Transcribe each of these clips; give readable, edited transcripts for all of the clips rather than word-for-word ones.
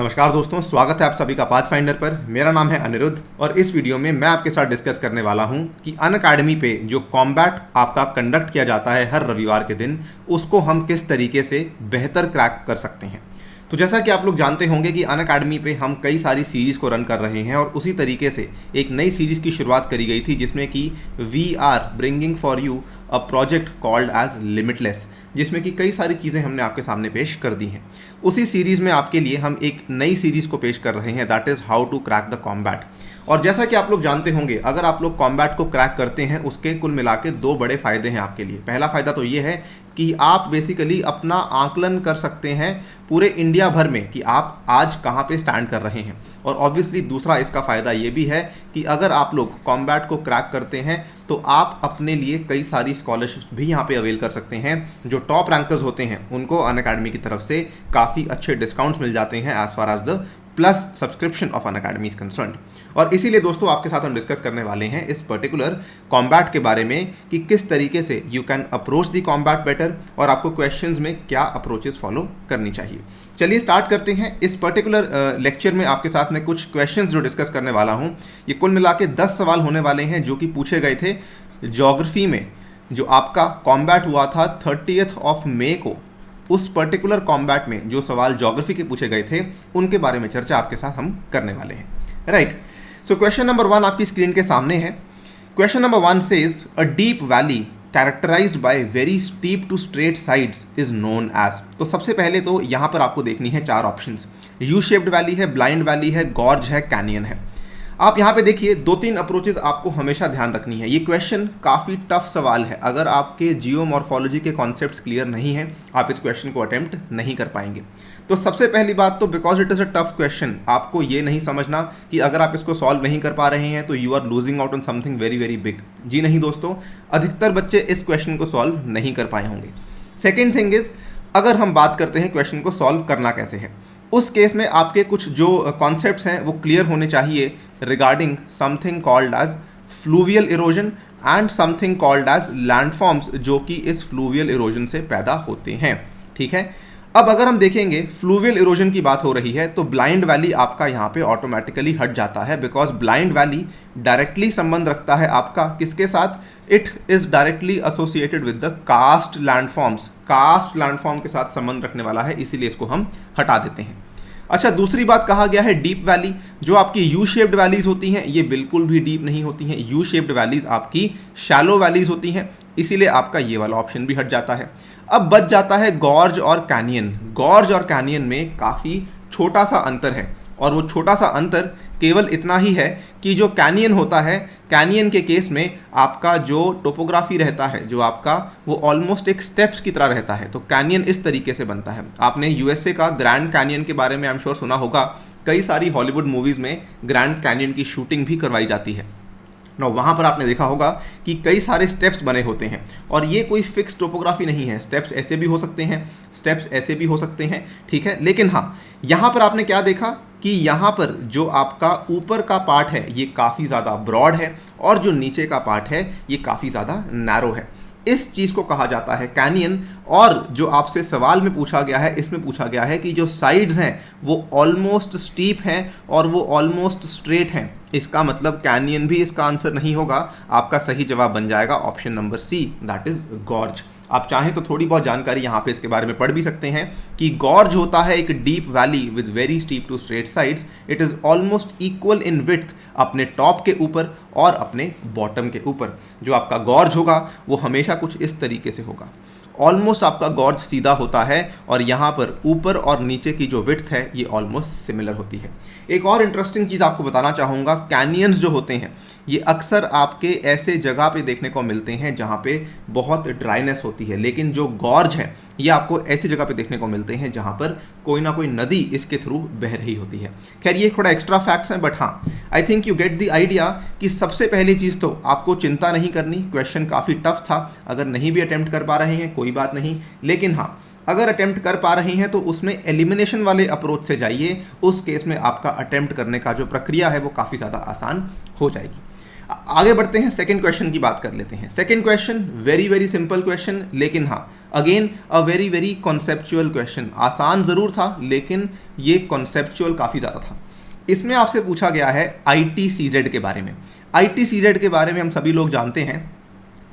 नमस्कार दोस्तों, स्वागत है आप सभी का पाथफाइंडर पर। मेरा नाम है अनिरुद्ध और इस वीडियो में मैं आपके साथ डिस्कस करने वाला हूं कि अनअकैडमी पे जो कॉम्बैट आपका कंडक्ट किया जाता है हर रविवार के दिन, उसको हम किस तरीके से बेहतर क्रैक कर सकते हैं। तो जैसा कि आप लोग जानते होंगे कि अनअकैडमी पे हम कई सारी सीरीज़ को रन कर रहे हैं और उसी तरीके से एक नई सीरीज़ की शुरुआत करी गई थी जिसमें कि we are bringing for you a project called as limitless, जिसमें कि कई सारी चीज़ें हमने आपके सामने पेश कर दी हैं। उसी सीरीज़ में आपके लिए हम एक नई सीरीज़ को पेश कर रहे हैं, that is how to crack the combat. और जैसा कि आप लोग जानते होंगे, अगर आप लोग कॉम्बैट को क्रैक करते हैं उसके कुल मिला के दो बड़े फ़ायदे हैं आपके लिए। पहला फ़ायदा तो ये है कि आप बेसिकली अपना आकलन कर सकते हैं पूरे इंडिया भर में कि आप आज कहाँ पे स्टैंड कर रहे हैं। और ऑब्वियसली दूसरा इसका फ़ायदा ये भी है कि अगर आप लोग कॉम्बैट को क्रैक करते हैं तो आप अपने लिए कई सारी स्कॉलरशिप्स भी यहाँ पे अवेल कर सकते हैं। जो टॉप रैंकर्स होते हैं उनको अनअकैडमी की तरफ से काफ़ी अच्छे डिस्काउंट्स मिल जाते हैं as far as the plus subscription of Unacademy is concerned. और इसीलिए दोस्तों आपके साथ हम डिस्कस करने वाले हैं इस पर्टिकुलर कॉम्बैट के बारे में कि किस तरीके से you can approach the combat better और आपको क्वेश्चंस में क्या अप्रोचेस फॉलो करनी चाहिए। चलिए स्टार्ट करते हैं। इस पर्टिकुलर लेक्चर में आपके साथ में कुछ क्वेश्चंस जो डिस्कस करने वाला हूं, ये कुल मिला के 10 सवाल होने वाले हैं जो कि पूछे गए थे ज्योग्राफी में। जो आपका कॉम्बैट हुआ था 30 मई को, उस पर्टिकुलर कॉम्बैट में जो सवाल ज्योग्राफी के पूछे गए थे उनके बारे में चर्चा आपके साथ हम करने वाले हैं। राइट, सो क्वेश्चन नंबर 1 आपकी स्क्रीन के सामने है। Question number 1 says a deep valley characterised by very steep to straight sides is known as. तो सबसे पहले तो यहाँ पर आपको देखनी है 4 ऑप्शंस। यू शेप्ड वैली है, ब्लाइंड वैली है, गॉर्ज है, कैनियन है। आप यहाँ पे देखिए 2-3 अप्रोचेज आपको हमेशा ध्यान रखनी है। ये क्वेश्चन काफ़ी टफ सवाल है। अगर आपके जियोमॉर्फोलॉजी के कॉन्सेप्ट्स क्लियर नहीं हैं, आप इस क्वेश्चन को अटेम्प्ट नहीं कर पाएंगे। तो सबसे पहली बात तो because it is a tough question, आपको ये नहीं समझना कि अगर आप इसको सॉल्व नहीं कर पा रहे हैं तो you are losing out on something very very big. जी नहीं दोस्तों, अधिकतर बच्चे इस क्वेश्चन को सॉल्व नहीं कर पाए होंगे। सेकेंड थिंग इज, अगर हम बात करते हैं क्वेश्चन को सॉल्व करना कैसे है, उस केस में आपके कुछ जो कॉन्सेप्ट्स हैं वो क्लियर होने चाहिए regarding something called as fluvial erosion and something called as landforms, जो कि इस फ्लूवियल इरोजन से पैदा होते हैं। ठीक है, अब अगर हम देखेंगे फ्लूवियल इरोजन की बात हो रही है तो ब्लाइंड वैली आपका यहाँ पे ऑटोमेटिकली हट जाता है, बिकॉज ब्लाइंड वैली डायरेक्टली संबंध रखता है आपका किसके साथ, it is directly associated with the karst landforms. Karst landform के साथ संबंध रखने वाला है, इसीलिए इसको हम हटा देते हैं। अच्छा, दूसरी बात कहा गया है डीप वैली। जो आपकी यू शेप्ड वैलीज होती हैं ये बिल्कुल भी डीप नहीं होती हैं। यू शेप्ड वैलीज आपकी शैलो वैलीज होती हैं, इसीलिए आपका ये वाला ऑप्शन भी हट जाता है। अब बच जाता है गॉर्ज और कैनियन। गॉर्ज और कैनियन में काफ़ी छोटा सा अंतर है और वो छोटा सा अंतर केवल इतना ही है कि जो कैनियन होता है, कैनियन के केस में आपका जो टोपोग्राफी रहता है जो आपका, वो ऑलमोस्ट एक स्टेप्स की तरह रहता है। तो कैनियन इस तरीके से बनता है। आपने यूएसए का ग्रैंड कैनियन के बारे में आई एम श्योर सुना होगा। कई सारी हॉलीवुड मूवीज़ में ग्रैंड कैनियन की शूटिंग भी करवाई जाती है। वहाँ पर आपने देखा होगा कि कई सारे स्टेप्स बने होते हैं और ये कोई फिक्स टोपोग्राफी नहीं है। स्टेप्स ऐसे भी हो सकते हैं, स्टेप्स ऐसे भी हो सकते हैं, ठीक है। लेकिन हाँ, यहाँ पर आपने क्या देखा कि यहाँ पर जो आपका ऊपर का पार्ट है ये काफ़ी ज़्यादा ब्रॉड है और जो नीचे का पार्ट है ये काफ़ी ज़्यादा नैरो है। इस चीज़ को कहा जाता है कैनियन। और जो आपसे सवाल में पूछा गया है, इसमें पूछा गया है कि जो साइड्स हैं वो ऑलमोस्ट स्टीप हैं और वो ऑलमोस्ट स्ट्रेट हैं। इसका मतलब कैनियन भी इसका आंसर नहीं होगा। आपका सही जवाब बन जाएगा option number C, that is gorge. आप चाहें तो थोड़ी बहुत जानकारी यहाँ पे इसके बारे में पढ़ भी सकते हैं कि गॉर्ज होता है एक deep valley with very steep to straight sides. It is almost equal in width अपने टॉप के ऊपर और अपने बॉटम के ऊपर। जो आपका गॉर्ज होगा वो हमेशा कुछ इस तरीके से होगा। ऑलमोस्ट आपका गॉर्ज सीधा होता है और यहाँ पर ऊपर और नीचे की जो विड्थ है ये ऑलमोस्ट सिमिलर होती है। एक और इंटरेस्टिंग चीज़ आपको बताना चाहूँगा, कैनियंस जो होते हैं ये अक्सर आपके ऐसे जगह पे देखने को मिलते हैं जहाँ पे बहुत ड्राइनेस होती है, लेकिन जो गॉर्ज है ये आपको ऐसी जगह पे देखने को मिलते हैं जहाँ पर कोई ना कोई नदी इसके थ्रू बह रही होती है। खैर ये थोड़ा एक्स्ट्रा फैक्ट्स हैं, बट हाँ I think you get the idea कि सबसे पहली चीज़ तो आपको चिंता नहीं करनी। क्वेश्चन काफ़ी टफ था, अगर नहीं भी अटेम्प्ट कर पा रहे हैं कोई बात नहीं, लेकिन हाँ अगर अटेम्प्ट कर पा रहे हैं तो उसमें एलिमिनेशन वाले अप्रोच से जाइए। उस केस में आपका अटेम्प्ट करने का जो प्रक्रिया है वो काफ़ी ज़्यादा आसान हो जाएगी। आगे बढ़ते हैं, सेकंड क्वेश्चन की बात कर लेते हैं। Second question very very simple question, लेकिन हाँ again a very very conceptual question. आसान ज़रूर था लेकिन ये कॉन्सेप्चुअल काफ़ी ज़्यादा था। इसमें आपसे पूछा गया है ITCZ के बारे में। ITCZ के बारे में हम सभी लोग जानते हैं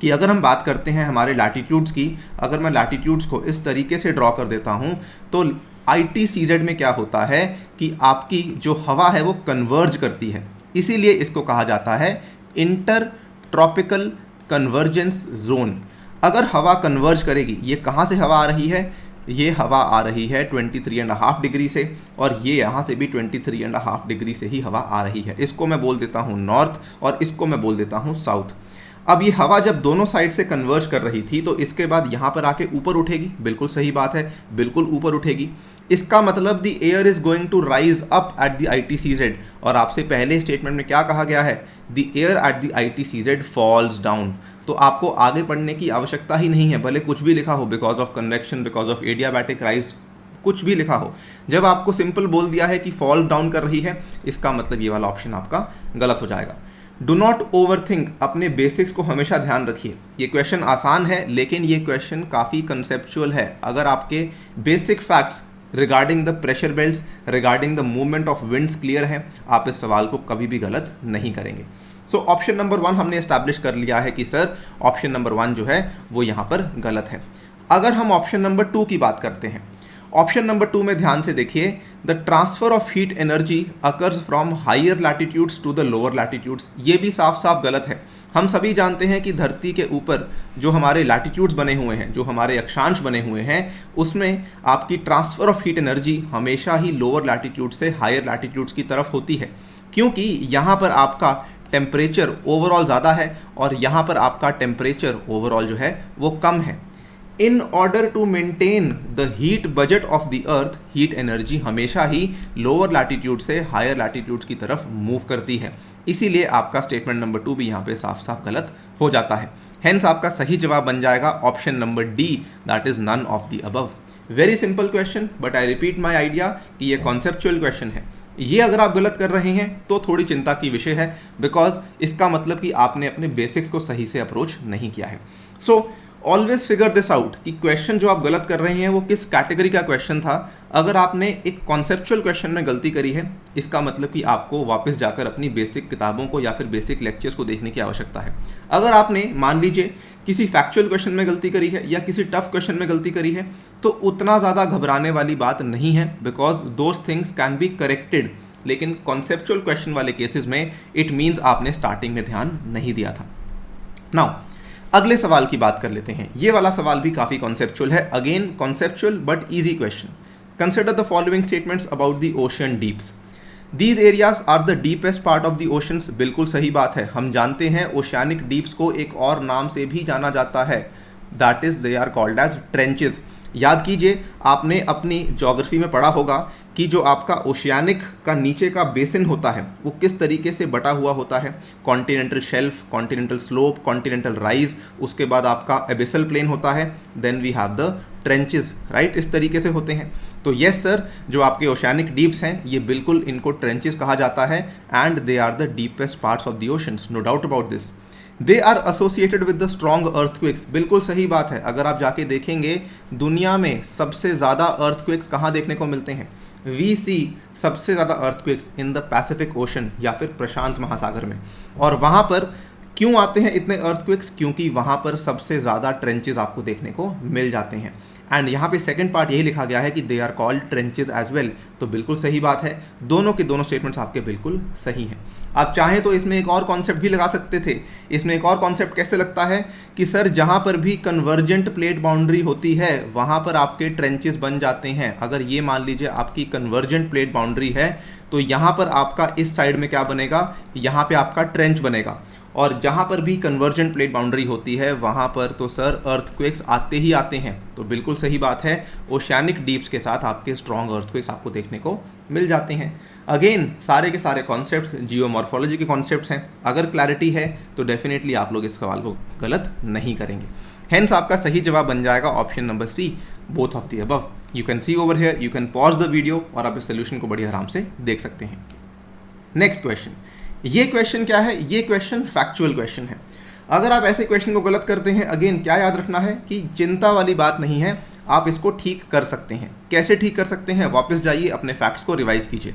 कि अगर हम बात करते हैं हमारे लैटिट्यूड्स की, अगर मैं लैटिट्यूड्स को इस तरीके से ड्रॉ कर देता हूँ तो ITCZ में क्या होता है कि आपकी जो हवा है वो कन्वर्ज करती है, इसीलिए इसको कहा जाता है इंटर ट्रॉपिकल कन्वर्जेंस जोन। अगर हवा कन्वर्ज करेगी, ये कहाँ से हवा आ रही है, ये हवा आ रही है 23.5 डिग्री से, और ये यहाँ से भी 23.5 डिग्री से ही हवा आ रही है। इसको मैं बोल देता हूँ नॉर्थ और इसको मैं बोल देता हूँ साउथ। अब ये हवा जब दोनों साइड से कन्वर्ज कर रही थी तो इसके बाद यहाँ पर आके ऊपर उठेगी, बिल्कुल सही बात है, बिल्कुल ऊपर उठेगी। इसका मतलब the air is going to rise up at the ITCZ, और आपसे पहले स्टेटमेंट में क्या कहा गया है, the air at the ITCZ falls down. तो आपको आगे पढ़ने की आवश्यकता ही नहीं है, भले कुछ भी लिखा हो, because of convection, because of adiabatic rise, कुछ भी लिखा हो, जब आपको सिंपल बोल दिया है कि फॉल डाउन कर रही है, इसका मतलब ये वाला ऑप्शन आपका गलत हो जाएगा। डू नॉट ओवर थिंक, अपने बेसिक्स को हमेशा ध्यान रखिए। ये क्वेश्चन आसान है लेकिन ये क्वेश्चन काफ़ी कंसेप्चुअल है। अगर आपके basic facts regarding the pressure belts, regarding the movement of winds clear है, आप इस सवाल को कभी भी गलत नहीं करेंगे। सो ऑप्शन नंबर 1 हमने एस्टैब्लिश कर लिया है कि सर ऑप्शन नंबर 1 जो है वो यहाँ पर गलत है। अगर हम ऑप्शन नंबर 2 की बात करते हैं, ऑप्शन नंबर 2 में ध्यान से देखिए, the transfer of heat energy occurs from higher latitudes to the lower latitudes, ये भी साफ साफ गलत है। हम सभी जानते हैं कि धरती के ऊपर जो हमारे लैटिट्यूड्स बने हुए हैं, जो हमारे अक्षांश बने हुए हैं, उसमें आपकी ट्रांसफर ऑफ हीट एनर्जी हमेशा ही लोअर लैटिट्यूड से हायर लैटिट्यूड्स की तरफ होती है, क्योंकि यहाँ पर आपका टेम्परेचर ओवरऑल ज़्यादा है और यहाँ पर आपका टेम्परेचर ओवरऑल जो है वो कम है। In order to maintain the heat budget of the earth, heat energy हमेशा ही लोअर लैटिट्यूड से हायर लैटिट्यूड्स की तरफ मूव करती है, इसीलिए आपका स्टेटमेंट नंबर 2 भी यहाँ पे साफ साफ गलत हो जाता है। हेंस आपका सही जवाब बन जाएगा option number D, that is none of the above. Very simple question, but I repeat my idea कि ये कॉन्सेप्चुअल क्वेश्चन है। ये अगर आप गलत कर रहे हैं तो थोड़ी चिंता की विषय है, बिकॉज इसका मतलब कि आपने अपने बेसिक्स को सही से अप्रोच नहीं किया है। So always figure this out कि क्वेश्चन जो आप गलत कर रहे हैं वो किस कैटेगरी का क्वेश्चन था। अगर आपने एक कॉन्सेप्चुअल क्वेश्चन में गलती करी है, इसका मतलब कि आपको वापस जाकर अपनी बेसिक किताबों को या फिर बेसिक लेक्चर्स को देखने की आवश्यकता है। अगर आपने मान लीजिए किसी फैक्चुअल क्वेश्चन में गलती करी है या किसी टफ क्वेश्चन में गलती करी है, तो उतना ज़्यादा घबराने वाली बात नहीं है, because those things can be corrected. लेकिन कॉन्सेप्चुअल क्वेश्चन वाले केसेस में इट मीन्स आपने स्टार्टिंग में ध्यान नहीं दिया था। नाउ अगले सवाल की बात कर लेते हैं। ये वाला सवाल भी काफ़ी कॉन्सेप्चुअल है, again conceptual but easy question. Consider the following statements about the ocean deeps. These areas are the deepest part of the oceans, बिल्कुल सही बात है। हम जानते हैं ओशियानिक डीप्स को एक और नाम से भी जाना जाता है, that is they are called as trenches. याद कीजिए, आपने अपनी ज्योग्राफी में पढ़ा होगा कि जो आपका ओशियानिक का नीचे का बेसिन होता है वो किस तरीके से बटा हुआ होता है, continental shelf, continental slope, continental rise, उसके बाद आपका एबिसल प्लेन होता है, then we have the trenches, right, इस तरीके से होते हैं। तो यस सर, जो आपके ओशियानिक डीप्स हैं ये बिल्कुल इनको ट्रेंचेस कहा जाता है, and they are the deepest parts of the oceans, no doubt about this. They are associated with the strong earthquakes, बिल्कुल सही बात है। अगर आप जाके देखेंगे दुनिया में सबसे ज़्यादा अर्थक्वेक्स कहाँ देखने को मिलते हैं, वी सी सबसे ज़्यादा earthquakes in the Pacific ocean या फिर प्रशांत महासागर में। और वहाँ पर क्यों आते हैं इतने अर्थक्वेक्स, क्योंकि वहाँ पर सबसे ज़्यादा ट्रेंचेस आपको देखने को मिल जाते हैं। एंड यहाँ पे सेकंड पार्ट यही लिखा गया है कि they are called trenches as well, तो बिल्कुल सही बात है। दोनों के दोनों स्टेटमेंट्स आपके बिल्कुल सही हैं। आप चाहें तो इसमें एक और कॉन्सेप्ट भी लगा सकते थे। इसमें एक और कॉन्सेप्ट कैसे लगता है कि सर जहाँ पर भी कन्वर्जेंट प्लेट बाउंड्री होती है वहाँ पर आपके ट्रेंचेस बन जाते हैं। अगर ये मान लीजिए आपकी कन्वर्जेंट प्लेट बाउंड्री है तो यहाँ पर आपका इस साइड में क्या बनेगा, यहाँ पे आपका ट्रेंच बनेगा। और जहाँ पर भी कन्वर्जेंट प्लेट बाउंड्री होती है वहाँ पर तो सर अर्थक्वेक्स आते ही आते हैं। तो बिल्कुल सही बात है, ओशियानिक डीप्स के साथ आपके स्ट्रॉन्ग अर्थक्वेक्स आपको देखने को मिल जाते हैं। अगेन सारे के सारे कॉन्सेप्ट्स जियोमॉर्फोलॉजी के कॉन्सेप्ट्स हैं। अगर क्लैरिटी है तो डेफिनेटली आप लोग इस सवाल को गलत नहीं करेंगे। हेंस आपका सही जवाब बन जाएगा option number C, both of the above. You can see over here, you can pause the video और आप इस सोल्यूशन को बड़ी आराम से देख सकते हैं। नेक्स्ट क्वेश्चन, ये क्वेश्चन क्या है, ये क्वेश्चन फैक्चुअल क्वेश्चन है। अगर आप ऐसे क्वेश्चन को गलत करते हैं, अगेन क्या याद रखना है कि चिंता वाली बात नहीं है, आप इसको ठीक कर सकते हैं। कैसे ठीक कर सकते हैं, वापस जाइए अपने फैक्ट्स को रिवाइज कीजिए।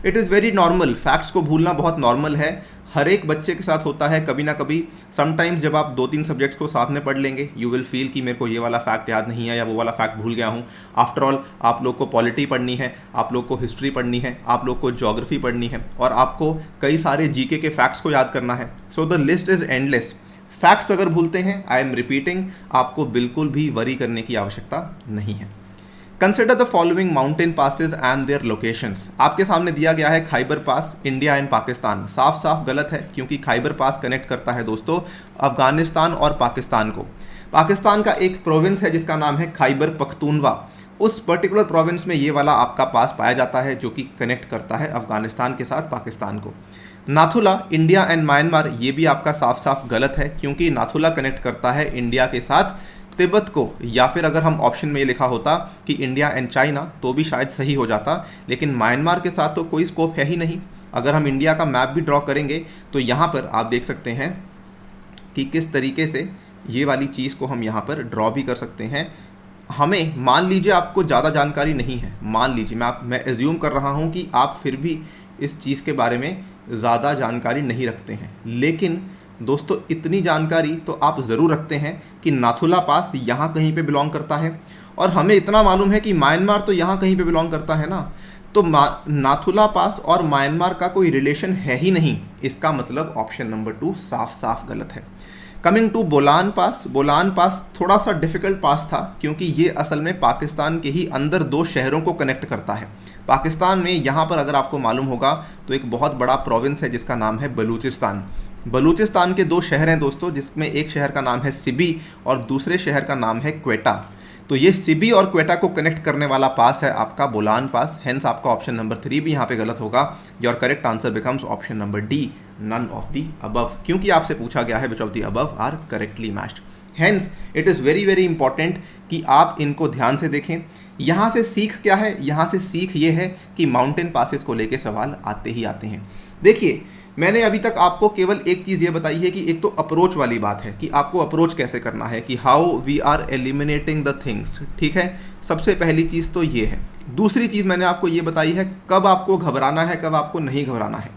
It is very normal, facts को भूलना बहुत नॉर्मल है, हर एक बच्चे के साथ होता है कभी ना कभी। समटाइम्स जब आप 2-3 सब्जेक्ट्स को साथ में पढ़ लेंगे, यू विल फील कि मेरे को ये वाला फैक्ट याद नहीं है या वो वाला फैक्ट भूल गया हूँ। आफ्टर ऑल आप लोग को पॉलिटी पढ़नी है, आप लोग को हिस्ट्री पढ़नी है, आप लोग को ज्योग्राफी पढ़नी है, और आपको कई सारे जीके के फैक्ट्स को याद करना है। So the list is endless. Facts अगर भूलते हैं, आई एम रिपीटिंग, आपको बिल्कुल भी वरी करने की आवश्यकता नहीं है। Consider the following mountain passes and their locations. आपके सामने दिया गया है Khyber pass, India and Pakistan. साफ साफ गलत है, क्योंकि खैबर पास कनेक्ट करता है दोस्तों अफगानिस्तान और पाकिस्तान को। पाकिस्तान का एक प्रोविंस है जिसका नाम है खैबर पख्तूनवा, उस पर्टिकुलर प्रोविंस में ये वाला आपका पास पाया जाता है जो कि कनेक्ट करता है अफगानिस्तान के साथ पाकिस्तान को। नाथुला, इंडिया एंड म्यांमार, ये भी आपका साफ साफ गलत है, क्योंकि नाथुला कनेक्ट करता है इंडिया के साथ तिब्बत को। या फिर अगर हम ऑप्शन में ये लिखा होता कि इंडिया एंड चाइना तो भी शायद सही हो जाता, लेकिन म्यांमार के साथ तो कोई स्कोप है ही नहीं। अगर हम इंडिया का मैप भी ड्रॉ करेंगे तो यहाँ पर आप देख सकते हैं कि किस तरीके से ये वाली चीज़ को हम यहाँ पर ड्रॉ भी कर सकते हैं। हमें मान लीजिए आपको ज़्यादा जानकारी नहीं है, मान लीजिए मैं एज्यूम कर रहा हूँ कि आप फिर भी इस चीज़ के बारे में ज़्यादा जानकारी नहीं रखते हैं, लेकिन दोस्तों इतनी जानकारी तो आप ज़रूर रखते हैं कि नाथुला पास यहाँ कहीं पे बिलोंग करता है, और हमें इतना मालूम है कि म्यांमार तो यहाँ कहीं पे बिलोंग करता है ना। तो नाथुला पास और म्यांमार का कोई रिलेशन है ही नहीं। इसका मतलब ऑप्शन नंबर 2 साफ साफ गलत है। कमिंग टू बोलान पास, बोलान पास थोड़ा सा डिफिकल्ट पास था, क्योंकि ये असल में पाकिस्तान के ही अंदर 2 शहरों को कनेक्ट करता है। पाकिस्तान में यहाँ पर अगर आपको मालूम होगा तो एक बहुत बड़ा प्रोविंस है जिसका नाम है बलूचिस्तान। बलूचिस्तान के 2 शहर हैं दोस्तों, जिसमें एक शहर का नाम है सिबी और दूसरे शहर का नाम है क्वेटा। तो ये सिबी और क्वेटा को कनेक्ट करने वाला पास है आपका बोलान पास। हेंस आपका ऑप्शन नंबर 3 भी यहाँ पे गलत होगा। Your correct answer becomes option number D, none of the above, क्योंकि आपसे पूछा गया है which of the above are correctly matched. Hence it is very very important कि आप इनको ध्यान से देखें। यहाँ से सीख क्या है, यहाँ से सीख ये है कि माउंटेन पासेस को लेके सवाल आते ही आते हैं। देखिए, मैंने अभी तक आपको केवल एक चीज़ ये बताई है कि एक तो अप्रोच वाली बात है कि आपको अप्रोच कैसे करना है, कि how we are eliminating the things. ठीक है, सबसे पहली चीज़ तो ये है। दूसरी चीज़ मैंने आपको ये बताई है कब आपको घबराना है, कब आपको नहीं घबराना है।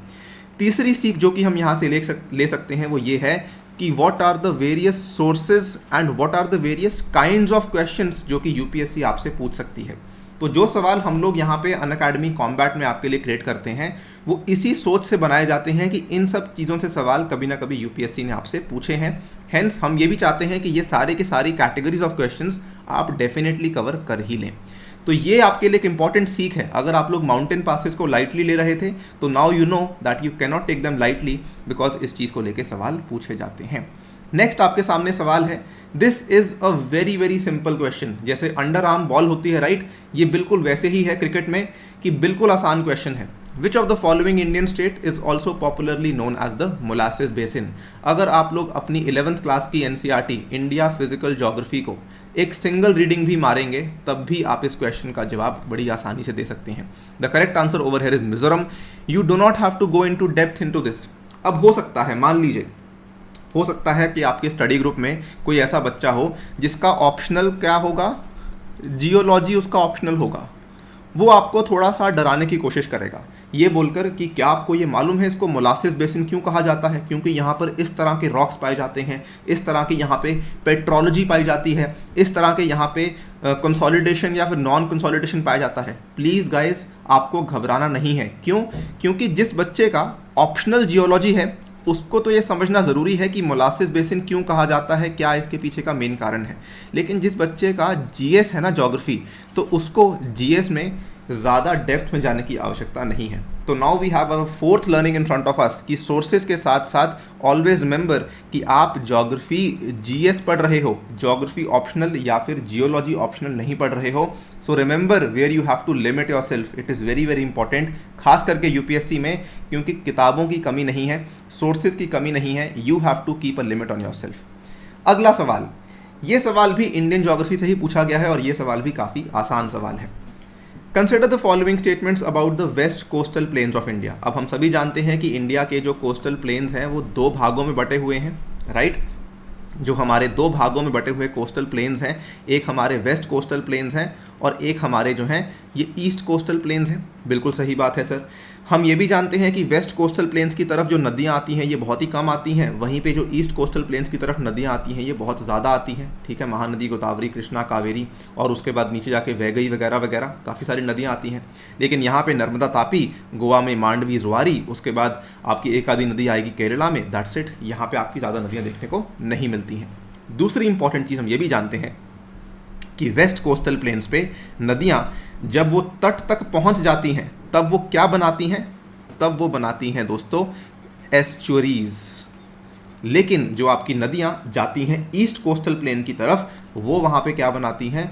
तीसरी सीख जो कि हम यहाँ से ले सकते हैं वो ये है कि what are the various sources and what are the various kinds of questions जो कि यूपीएससी आपसे पूछ सकती है। तो जो सवाल हम लोग यहाँ पे अनअकैडमी कॉम्बैट में आपके लिए क्रिएट करते हैं वो इसी सोच से बनाए जाते हैं कि इन सब चीज़ों से सवाल कभी ना कभी यूपीएससी ने आपसे पूछे हैं। हेंस हम ये भी चाहते हैं कि ये सारे के सारी कैटेगरीज ऑफ क्वेश्चंस आप डेफिनेटली कवर कर ही लें। तो ये आपके लिए एक इंपॉर्टेंट सीख है। अगर आप लोग माउंटेन पासेस को लाइटली ले रहे थे तो now you know that you can not take them lightly, because इस चीज़ को लेके सवाल पूछे जाते हैं। नेक्स्ट आपके सामने सवाल है, this is a very very simple question. जैसे अंडर आर्म बॉल होती है राइट, ये बिल्कुल वैसे ही है क्रिकेट में कि बिल्कुल आसान क्वेश्चन है। Which of the following Indian state is also popularly known as the molasses basin. अगर आप लोग अपनी 11th क्लास की एनसीईआरटी इंडिया फिजिकल ज्योग्राफी को एक सिंगल रीडिंग भी मारेंगे तब भी आप इस क्वेश्चन का जवाब बड़ी आसानी से दे सकते हैं। The correct answer over here is Mizoram. You do not have to go into depth into this. अब हो सकता है, मान लीजिए हो सकता है कि आपके स्टडी ग्रुप में कोई ऐसा बच्चा हो जिसका ऑप्शनल क्या होगा, जियोलॉजी उसका ऑप्शनल होगा। वो आपको थोड़ा सा डराने की कोशिश करेगा ये बोलकर कि क्या आपको ये मालूम है इसको मोलासेस बेसिन क्यों कहा जाता है, क्योंकि यहाँ पर इस तरह के रॉक्स पाए जाते हैं, इस तरह की यहाँ पे पेट्रोलॉजी पाई जाती है, इस तरह के यहाँ पे कंसोलिडेशन या फिर नॉन कंसोलिडेशन पाया जाता है। प्लीज़ गाइज आपको घबराना नहीं है। क्यों? क्योंकि जिस बच्चे का ऑप्शनल जियोलॉजी है उसको तो ये समझना ज़रूरी है कि मोलासेस बेसिन क्यों कहा जाता है, क्या इसके पीछे का मेन कारण है। लेकिन जिस बच्चे का जीएस है ना ज्योग्राफी, तो उसको जीएस में ज़्यादा डेप्थ में जाने की आवश्यकता नहीं है। तो now we have a fourth learning in front of us कि सोर्सेज के साथ साथ ऑलवेज रिमेंबर कि आप ज्योग्राफी जीएस पढ़ रहे हो, ज्योग्राफी ऑप्शनल या फिर जियोलॉजी ऑप्शनल नहीं पढ़ रहे हो। So remember where you have to limit yourself. It is very very important, खास करके यूपीएससी में, क्योंकि किताबों की कमी नहीं है, सोर्सेज की कमी नहीं है। You have to keep a limit on yourself. अगला सवाल, ये सवाल भी इंडियन ज्योग्राफी से ही पूछा गया है और ये सवाल भी काफ़ी आसान सवाल है। Consider the following statements about the west coastal plains of India. अब हम सभी जानते हैं कि इंडिया के जो कोस्टल प्लेन्स हैं वो दो भागों में बटे हुए हैं, राइट। जो हमारे दो भागों में बटे हुए कोस्टल प्लेन्स हैं, एक हमारे वेस्ट कोस्टल प्लेन्स हैं और एक हमारे जो हैं ये ईस्ट कोस्टल प्लेन्स हैं। बिल्कुल सही बात है सर। हम ये भी जानते हैं कि वेस्ट कोस्टल प्लेन्स की तरफ जो नदियाँ आती हैं ये बहुत ही कम आती हैं, वहीं पे जो ईस्ट कोस्टल प्लेन्स की तरफ नदियाँ आती हैं ये बहुत ज़्यादा आती हैं, ठीक है। महानदी, गोदावरी, कृष्णा, कावेरी और उसके बाद नीचे जाके वैगई वगैरह वगैरह काफ़ी सारी नदियाँ आती हैं। लेकिन यहाँ पे नर्मदा, तापी, गोवा में मांडवी, जुआरी, उसके बाद आपकी एक आधी नदी आएगी केरला में, दैट्स इट। यहाँ पे आपकी ज़्यादा नदियाँ देखने को नहीं मिलती हैं। दूसरी इंपॉर्टेंट चीज़ हम ये भी जानते हैं कि वेस्ट कोस्टल प्लेन्स पे नदियाँ जब वो तट तक पहुँच जाती हैं तब वो क्या बनाती हैं? तब वो बनाती हैं दोस्तों एस्चुरीज। लेकिन जो आपकी नदियाँ जाती हैं ईस्ट कोस्टल प्लेन की तरफ, वो वहाँ पे क्या बनाती हैं?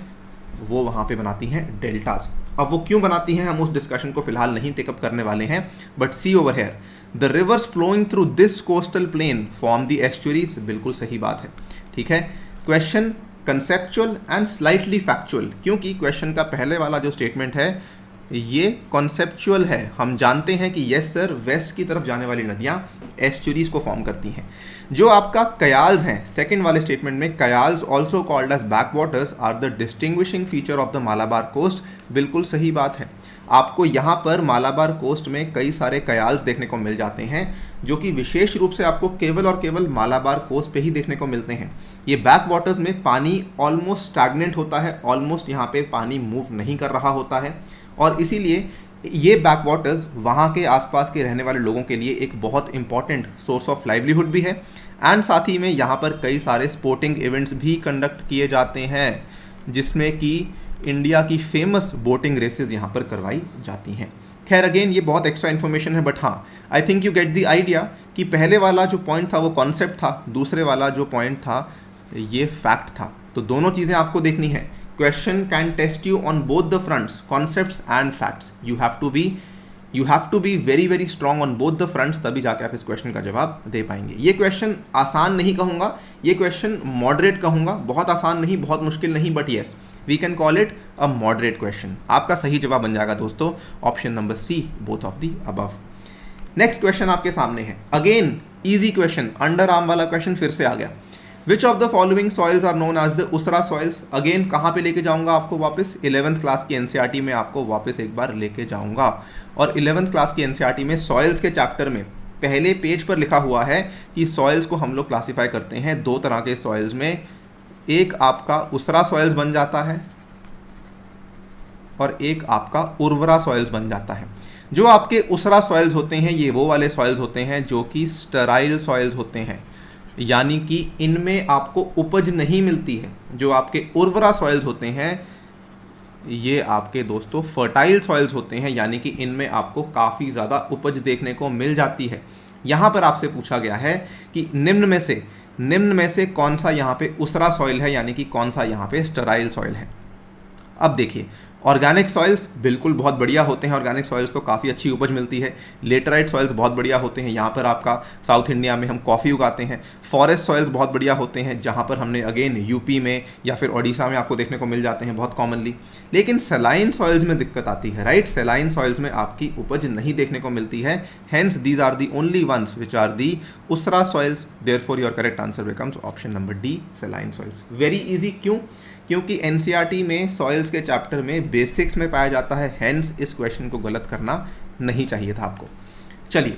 वो वहाँ पे बनाती हैं डेल्टास। अब वो क्यों बनाती हैं हम उस डिस्कशन को फिलहाल नहीं टेकअप करने वाले हैं, but see over here the rivers flowing through this coastal plain form the estuaries. बिल्कुल सही बात है, ठीक है। Question conceptual and slightly factual, क्योंकि क्वेश्चन का पहले वाला जो स्टेटमेंट है ये कॉन्सेप्चुअल है। हम जानते हैं कि यस सर, वेस्ट की तरफ जाने वाली नदियाँ एस्चुरीज को फॉर्म करती हैं। जो आपका कयाल्स हैं, सेकंड वाले स्टेटमेंट में, kayals also called as back waters are the distinguishing feature of the Malabar coast. बिल्कुल सही बात है। आपको यहाँ पर मालाबार कोस्ट में कई सारे कयाल्स देखने को मिल जाते हैं जो कि विशेष रूप से आपको केवल और केवल मालाबार कोस्ट पे ही देखने को मिलते हैं। ये बैक वाटर्स में पानी ऑलमोस्ट स्टैग्नेंट होता है, ऑलमोस्ट यहाँ पे पानी मूव नहीं कर रहा होता है और इसीलिए ये बैक वाटर्स वहाँ के आसपास के रहने वाले लोगों के लिए एक बहुत इंपॉर्टेंट सोर्स ऑफ लाइवलीहुड भी है। एंड साथ ही में यहाँ पर कई सारे स्पोर्टिंग इवेंट्स भी कंडक्ट किए जाते हैं जिसमें कि इंडिया की फेमस बोटिंग रेसेस यहाँ पर करवाई जाती हैं। खैर अगेन ये बहुत एक्स्ट्रा इन्फॉर्मेशन है, बट हाँ I think you get the idea कि पहले वाला जो पॉइंट था वो कॉन्सेप्ट था, दूसरे वाला जो पॉइंट था ये फैक्ट था। तो दोनों चीज़ें आपको देखनी है। Question can test you on both the fronts, concepts and facts. You have to be very very strong on both the fronts, तभी जाके आप इस क्वेश्चन का जवाब दे पाएंगे। ये क्वेश्चन आसान नहीं कहूँगा, ये क्वेश्चन मॉडरेट कहूँगा, बहुत आसान नहीं, बहुत मुश्किल नहीं, but yes we can call it a moderate question. आपका सही जवाब बन जाएगा दोस्तों option number C, both of the above. Next question आपके सामने है, again easy question, under arm वाला क्वेश्चन फिर से आ गया। Which of the following soils are known as the usara soils. Again कहाँ पे लेके जाऊंगा आपको वापस? 11th क्लास की एनसीईआरटी में आपको वापस एक बार लेके जाऊंगा। और 11th क्लास की एनसीईआरटी में सॉइल्स के चैप्टर में पहले पेज पर लिखा हुआ है कि सॉइल्स को हम लोग क्लासीफाई करते हैं दो तरह के सॉइल्स में। एक आपका उसरा सॉइल्स बन जाता है और एक आपका उर्वरा सॉइल्स बन जाता है। जो आपके उसरा सॉइल्स होते हैं ये वो वाले सॉइल्स होते हैं जो कि स्टेराइल सॉइल्स होते हैं, यानी कि इनमें आपको उपज नहीं मिलती है। जो आपके उर्वरा सॉइल्स होते हैं ये आपके दोस्तों फर्टाइल सॉइल्स होते हैं, यानी कि इनमें आपको काफ़ी ज़्यादा उपज देखने को मिल जाती है। यहाँ पर आपसे पूछा गया है कि निम्न में से कौन सा यहाँ पे उसरा सॉइल है, यानी कि कौन सा यहाँ पे स्टेराइल सॉइल है। अब देखिए, ऑर्गेनिक सॉइल्स बिल्कुल बहुत बढ़िया होते हैं, ऑर्गेनिक सॉइल्स तो काफ़ी अच्छी उपज मिलती है। लेटराइट सॉइल्स बहुत बढ़िया होते हैं, यहाँ पर आपका साउथ इंडिया में हम कॉफ़ी उगाते हैं। फॉरेस्ट सॉइल्स बहुत बढ़िया होते हैं, जहाँ पर हमने अगेन यूपी में या फिर ओडिशा में आपको देखने को मिल जाते हैं बहुत कॉमनली। लेकिन सेलाइन सॉइल्स में दिक्कत आती है, राइट। सेलाइन सॉइल्स में आपकी उपज नहीं देखने को मिलती है, hence these are the only ones which are the usara soils. Therefore your correct answer becomes option number D, saline soils. Very easy, क्यों? क्योंकि एनसीईआरटी में सॉइल्स के चैप्टर में बेसिक्स में पाया जाता है, हेंस इस क्वेश्चन को गलत करना नहीं चाहिए था आपको। चलिए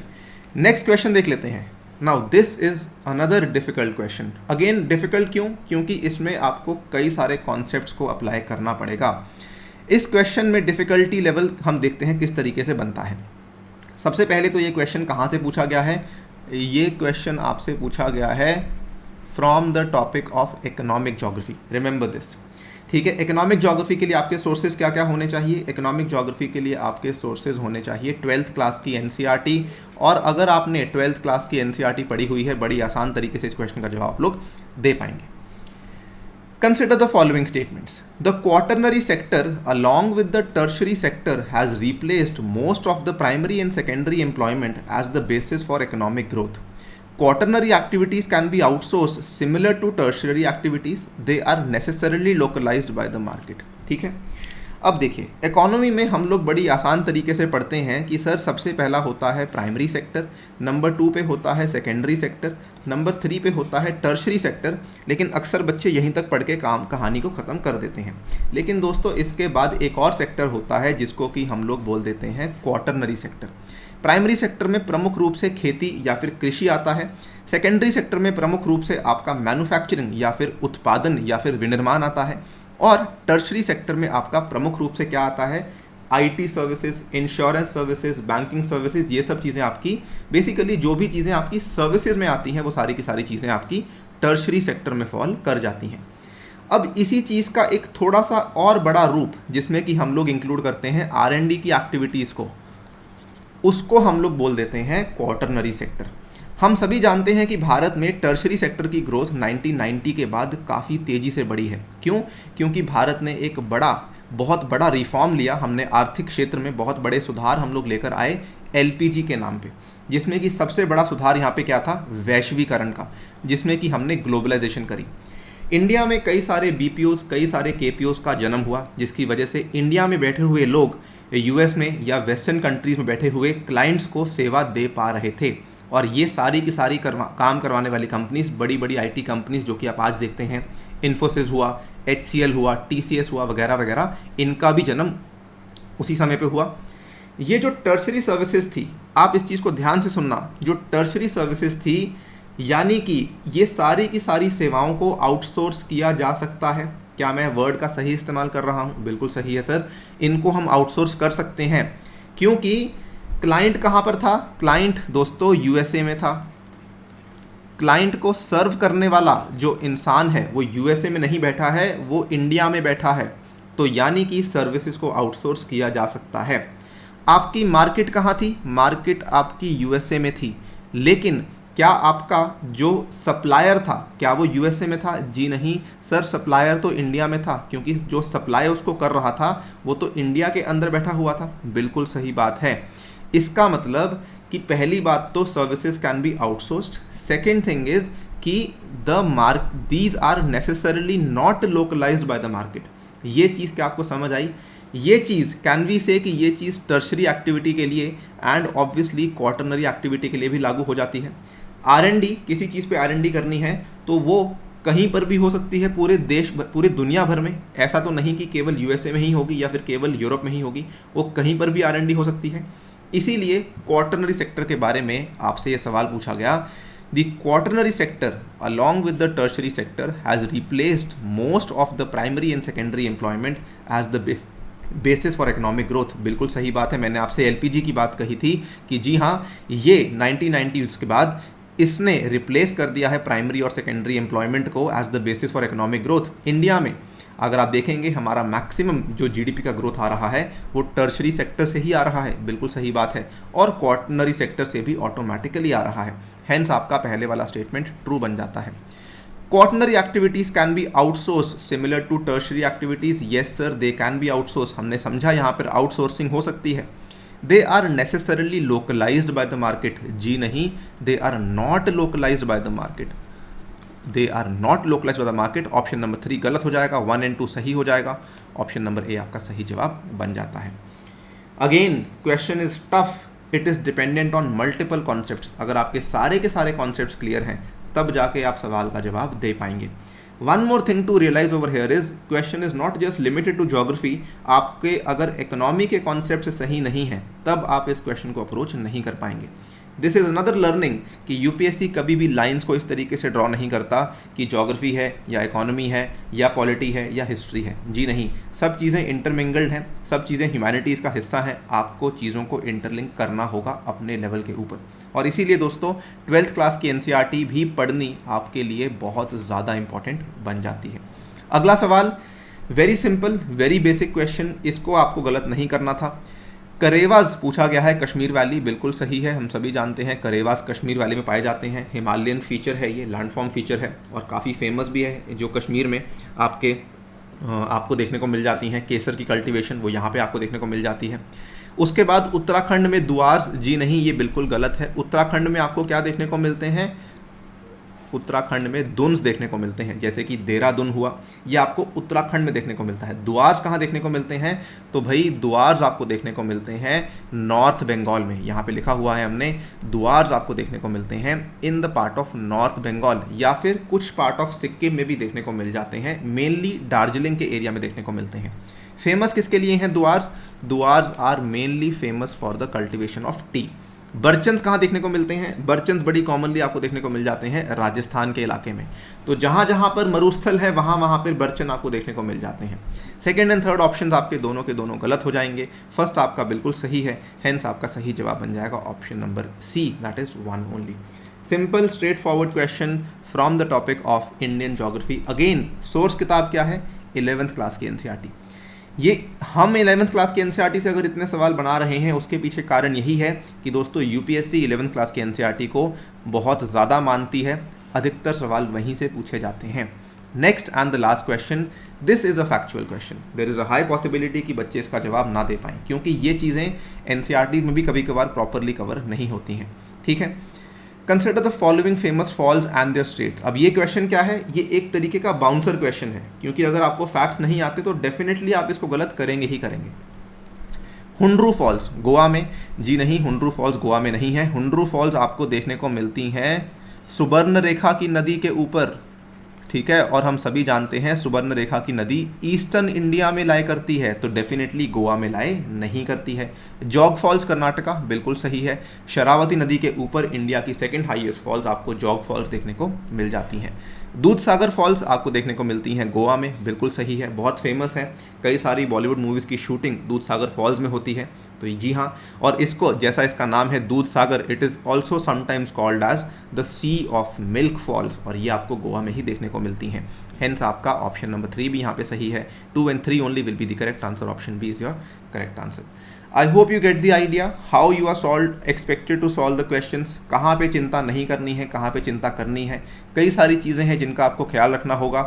नेक्स्ट क्वेश्चन देख लेते हैं। Now this is another difficult question. Again difficult क्यों? क्योंकि इसमें आपको कई सारे कॉन्सेप्ट्स को अप्लाई करना पड़ेगा। इस क्वेश्चन में डिफिकल्टी लेवल हम देखते हैं किस तरीके से बनता है। सबसे पहले तो ये क्वेश्चन कहाँ से पूछा गया है? ये क्वेश्चन आपसे पूछा गया है from the topic of economic geography, remember this, ठीक है। इकोनॉमिक ज्योग्राफी के लिए आपके सोर्सेज क्या क्या होने चाहिए? इकोनॉमिक ज्योग्राफी के लिए आपके सोर्सेज होने चाहिए 12th क्लास की एनसीईआरटी, और अगर आपने 12th क्लास की एनसीईआरटी पढ़ी हुई है, बड़ी आसान तरीके से इस क्वेश्चन का जवाब आप लोग दे पाएंगे। Consider the following statements. The quaternary sector along with the tertiary sector has replaced most of the primary and secondary employment as the basis for economic growth. Quaternary activities can be outsourced similar to tertiary activities. They are necessarily localized by the market. ठीक है। अब देखिए, economy में हम लोग बड़ी आसान तरीके से पढ़ते हैं कि सर सबसे पहला होता है प्राइमरी सेक्टर, नंबर 2 पे होता है सेकेंडरी सेक्टर, नंबर 3 पे होता है टर्शरी सेक्टर, लेकिन अक्सर बच्चे यहीं तक पढ़ के कहानी को ख़त्म कर देते हैं। लेकिन दोस्तों इसके बाद एक और सेक्टर होता है जिसको कि हम लोग बोल देते हैं क्वार्टरनरी सेक्टर। प्राइमरी सेक्टर में प्रमुख रूप से खेती या फिर कृषि आता है, सेकेंडरी सेक्टर में प्रमुख रूप से आपका मैन्युफैक्चरिंग या फिर उत्पादन या फिर विनिर्माण आता है, और टर्शरी सेक्टर में आपका प्रमुख रूप से क्या आता है, IT services, insurance services, banking services, ये सब चीज़ें आपकी बेसिकली जो भी चीज़ें आपकी सर्विसेज में आती हैं वो सारी की सारी चीज़ें आपकी टर्शरी सेक्टर में फॉल कर जाती हैं। अब इसी चीज़ का एक थोड़ा सा और बड़ा रूप जिसमें कि हम लोग इंक्लूड करते हैं R&D की एक्टिविटीज़ को, उसको हम लोग बोल देते हैं क्वार्टरनरी सेक्टर। हम सभी जानते हैं कि भारत में टर्शरी सेक्टर की ग्रोथ 1990 के बाद काफ़ी तेज़ी से बढ़ी है। क्यों? क्योंकि भारत ने एक बहुत बड़ा रिफॉर्म लिया, हमने आर्थिक क्षेत्र में बहुत बड़े सुधार हम लोग लेकर आए LPG के नाम पे, जिसमें कि सबसे बड़ा सुधार यहाँ पे क्या था, वैश्वीकरण का, जिसमें कि हमने ग्लोबलाइजेशन करी। इंडिया में कई सारे BPOs, कई सारे KPOs का जन्म हुआ, जिसकी वजह से इंडिया में बैठे हुए लोग US में या वेस्टर्न कंट्रीज़ में बैठे हुए क्लाइंट्स को सेवा दे पा रहे थे। और ये सारी की सारी काम करवाने वाली कंपनीज, बड़ी बड़ी IT कंपनीज जो कि आप आज देखते हैं, इन्फोसिस हुआ, HCL हुआ, TCS हुआ, वगैरह वगैरह, इनका भी जन्म उसी समय पे हुआ। ये जो टर्शरी सर्विसेज थी, आप इस चीज़ को ध्यान से सुनना, जो टर्शरी सर्विसेज थी यानी कि ये सारी की सारी सेवाओं को आउटसोर्स किया जा सकता है। क्या मैं वर्ड का सही इस्तेमाल कर रहा हूँ? बिल्कुल सही है सर, इनको हम आउटसोर्स कर सकते हैं, क्योंकि क्लाइंट कहाँ पर था? क्लाइंट दोस्तों USA में था। क्लाइंट को सर्व करने वाला जो इंसान है वो USA में नहीं बैठा है, वो इंडिया में बैठा है। तो यानी कि सर्विसेज को आउटसोर्स किया जा सकता है। आपकी मार्केट कहाँ थी? मार्केट आपकी USA में थी, लेकिन क्या आपका जो सप्लायर था क्या वो USA में था? जी नहीं सर, सप्लायर तो इंडिया में था, क्योंकि जो सप्लाई उसको कर रहा था वो तो इंडिया के अंदर बैठा हुआ था। बिल्कुल सही बात है। इसका मतलब कि पहली बात तो services can be outsourced. Second thing is कि these are necessarily not localized by the market. ये चीज़ क्या आपको समझ आई? ये चीज़ कैन वी से कि ये चीज़ टर्शरी एक्टिविटी के लिए एंड ऑब्वियसली क्वार्टरनरी एक्टिविटी के लिए भी लागू हो जाती है। R&D, किसी चीज़ पे R&D करनी है तो वो कहीं पर भी हो सकती है, पूरे दुनिया भर में। ऐसा तो नहीं कि केवल USA में ही होगी या फिर केवल यूरोप में ही होगी, वो कहीं पर भी R&D हो सकती है। इसीलिए क्वार्टरनरी सेक्टर के बारे में आपसे ये सवाल पूछा गया। The quaternary sector along with the tertiary sector has replaced most of the primary and secondary employment as the basis for economic growth. बिल्कुल सही बात है। मैंने आपसे LPG की बात कही थी कि जी हाँ, ये 1990 के बाद इसने रिप्लेस कर दिया है प्राइमरी और सेकेंडरी एम्प्लॉयमेंट को as the basis for economic growth. India में अगर आप देखेंगे हमारा मैक्सिमम जो GDP का ग्रोथ आ रहा है वो टर्शरी सेक्टर से ही आ रहा है। बिल्कुल सही बात है। और क्वार्टरनरी सेक्टर से भी ऑटोमेटिकली आ रहा है। हेंस आपका पहले वाला स्टेटमेंट ट्रू बन जाता है। Quaternary activities can be outsourced similar to tertiary activities. Yes sir, they can be outsource. हमने समझा यहाँ पर आउटसोर्सिंग हो सकती है। They are necessarily localized by the market. जी नहीं, they are not localized by the market. They are not localized by the market. Option number 3 गलत हो जाएगा, 1 और 2 सही हो जाएगा। ऑप्शन नंबर A आपका सही जवाब बन जाता है। Again question is tough, it is dependent on multiple concepts. अगर आपके सारे के सारे कॉन्सेप्ट्स क्लियर हैं तब जाके आप सवाल का जवाब दे पाएंगे। One more thing to realise over here is question is not just limited to geography. आपके अगर इकोनॉमी के कॉन्सेप्ट सही नहीं है तब आप इस क्वेश्चन को अप्रोच नहीं कर पाएंगे। दिस इज अनदर लर्निंग कि UPSC कभी भी लाइंस को इस तरीके से ड्रॉ नहीं करता कि ज्योग्राफी है या इकोनॉमी है या पॉलिटी है या हिस्ट्री है। जी नहीं, सब चीज़ें इंटरमिंगल्ड हैं, सब चीज़ें ह्यूमैनिटीज़ का हिस्सा हैं। आपको चीज़ों को इंटरलिंक करना होगा अपने लेवल के ऊपर। और इसीलिए दोस्तों 12th क्लास की NCERT भी पढ़नी आपके लिए बहुत ज़्यादा इंपॉर्टेंट बन जाती है। अगला सवाल very simple, very basic question, इसको आपको गलत नहीं करना था। करेवाज पूछा गया है, कश्मीर वैली। बिल्कुल सही है, हम सभी जानते हैं करेवाज कश्मीर वैली में पाए जाते हैं। हिमालयन फीचर है, ये लैंडफॉर्म फीचर है और काफ़ी फेमस भी है। जो कश्मीर में आपको देखने को मिल जाती हैं, केसर की कल्टीवेशन वो यहाँ पे आपको देखने को मिल जाती है। उसके बाद उत्तराखंड में दुआर्स। जी नहीं, ये बिल्कुल गलत है। उत्तराखंड में आपको क्या देखने को मिलते हैं? उत्तराखंड में दुन्स देखने को मिलते हैं, जैसे कि देहरादून हुआ, ये आपको उत्तराखंड में देखने को मिलता है। दुआर्स कहाँ देखने को मिलते हैं? तो भाई दुआर्स आपको देखने को मिलते हैं नॉर्थ बंगाल में। यहाँ पे लिखा हुआ है हमने, दुआर्स आपको देखने को मिलते हैं in the part of north Bengal, या फिर कुछ पार्ट ऑफ सिक्किम में भी देखने को मिल जाते हैं। मेनली दार्जिलिंग के एरिया में देखने को मिलते हैं। फेमस किसके लिए हैं Duars? Duars are mainly famous for the cultivation of tea. बर्चन्स कहाँ देखने को मिलते हैं? बर्चन्स बड़ी कॉमनली आपको देखने को मिल जाते हैं राजस्थान के इलाके में। तो जहाँ जहाँ पर मरुस्थल है वहाँ पर बर्चन आपको देखने को मिल जाते हैं। सेकंड एंड थर्ड ऑप्शन आपके दोनों के दोनों गलत हो जाएंगे। फर्स्ट आपका बिल्कुल सही है, हेंस आपका सही जवाब बन जाएगा option number C, that is 1 only. Simple straightforward question from the topic of Indian geography. Again source किताब क्या है? 11th क्लास की एनसीईआरटी। ये हम 11th क्लास की एनसीईआरटी से अगर इतने सवाल बना रहे हैं, उसके पीछे कारण यही है कि दोस्तों यूपीएससी 11th क्लास की एनसीईआरटी को बहुत ज़्यादा मानती है। अधिकतर सवाल वहीं से पूछे जाते हैं। Next and the last question, this is a factual question. There is a high possibility कि बच्चे इसका जवाब ना दे पाएँ, क्योंकि ये चीज़ें एनसीईआरटी में भी कभी कभार प्रॉपरली कवर नहीं होती हैं। ठीक है, consider the following famous falls and their states. अब ये क्वेश्चन क्या है? ये एक तरीके का बाउंसर क्वेश्चन है, क्योंकि अगर आपको फैक्ट्स नहीं आते तो डेफिनेटली आप इसको गलत करेंगे ही करेंगे। हुंड्रू फॉल्स गोवा में? जी नहीं, हुंड्रू फॉल्स गोवा में नहीं है। हुंड्रू फॉल्स आपको देखने को मिलती हैं सुवर्ण रेखा की नदी के ऊपर। ठीक है, और हम सभी जानते हैं सुवर्ण रेखा की नदी ईस्टर्न इंडिया में लाई करती है, तो डेफिनेटली गोवा में लाई नहीं करती है। जॉग फॉल्स कर्नाटका, बिल्कुल सही है। शरावती नदी के ऊपर इंडिया की सेकंड हाईएस्ट फॉल्स आपको जॉग फॉल्स देखने को मिल जाती हैं। दूधसागर फॉल्स आपको देखने को मिलती हैं गोवा में, बिल्कुल सही है, बहुत फेमस है। कई सारी बॉलीवुड मूवीज़ की शूटिंग दूधसागर फॉल्स में होती है, तो जी हाँ। और इसको, जैसा इसका नाम है Dudhsagar, it is also sometimes called as the sea of milk falls, और ये आपको गोवा में ही देखने को मिलती हैं। हेंस आपका ऑप्शन नंबर 3 भी यहाँ पे सही है। 2 and 3 only will be the correct answer. Option B is your correct answer. I hope you get the idea how you are expected to solve the questions. कहाँ पे चिंता नहीं करनी है, कहाँ पे चिंता करनी है। कई सारी चीज़ें हैं जिनका आपको ख्याल रखना होगा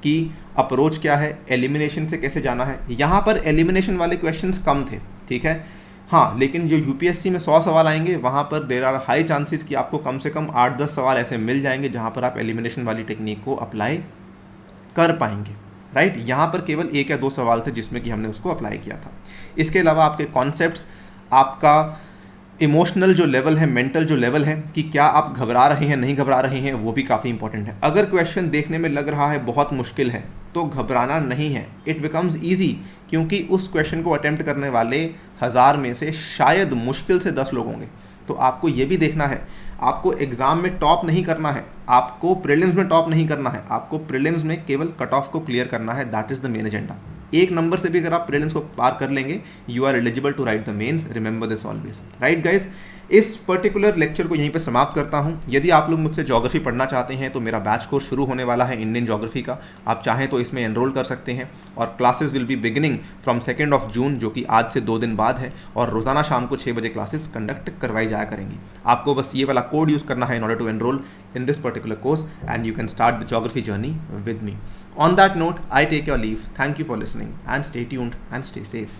कि अप्रोच क्या है, एलिमिनेशन से कैसे जाना है। यहाँ पर एलिमिनेशन वाले क्वेश्चंस कम थे, ठीक है, हाँ, लेकिन जो यूपीएससी में 100 सवाल आएंगे वहाँ पर देर आर हाई चांसेस कि आपको कम से कम 8-10 सवाल ऐसे मिल जाएंगे जहाँ पर आप एलिमिनेशन वाली टेक्निक को अप्लाई कर पाएंगे। राइट, यहाँ पर केवल 1 या 2 सवाल थे जिसमें कि हमने उसको अप्लाई किया था। इसके अलावा आपके कॉन्सेप्ट्स, आपका इमोशनल जो लेवल है, मेंटल जो लेवल है कि क्या आप घबरा रहे हैं नहीं घबरा रहे हैं, वो भी काफ़ी इंपॉर्टेंट है। अगर क्वेश्चन देखने में लग रहा है बहुत मुश्किल है तो घबराना नहीं है, इट बिकम्स ईजी, क्योंकि उस क्वेश्चन को अटेम्प्ट करने वाले 1000 में से शायद मुश्किल से 10 लोग होंगे। तो आपको ये भी देखना है, आपको एग्ज़ाम में टॉप नहीं करना है, आपको प्रीलिम्स में टॉप नहीं करना है, आपको प्रीलिम्स में केवल कट ऑफ को क्लियर करना है। That is the main agenda. 1 number से भी अगर आप प्रीलिम्स को पार कर लेंगे, you are eligible to write the mains. Remember this always. Right guys, इस पर्टिकुलर लेक्चर को यहीं पे समाप्त करता हूं। यदि आप लोग मुझसे ज्योग्राफी पढ़ना चाहते हैं तो मेरा बैच कोर्स शुरू होने वाला है इंडियन ज्योग्राफी का। आप चाहें तो इसमें एनरोल कर सकते हैं, और classes will be beginning from 2 जून, जो कि आज से 2 दिन बाद है, और रोज़ाना शाम को 6 बजे क्लासेस कंडक्ट करवाई जाया करेंगी। आपको बस ये वाला कोड यूज़ करना है in order to enrol in this particular course, and you can start the geography journey with me. On that note, I take your leave. Thank you for listening, and stay tuned and stay safe.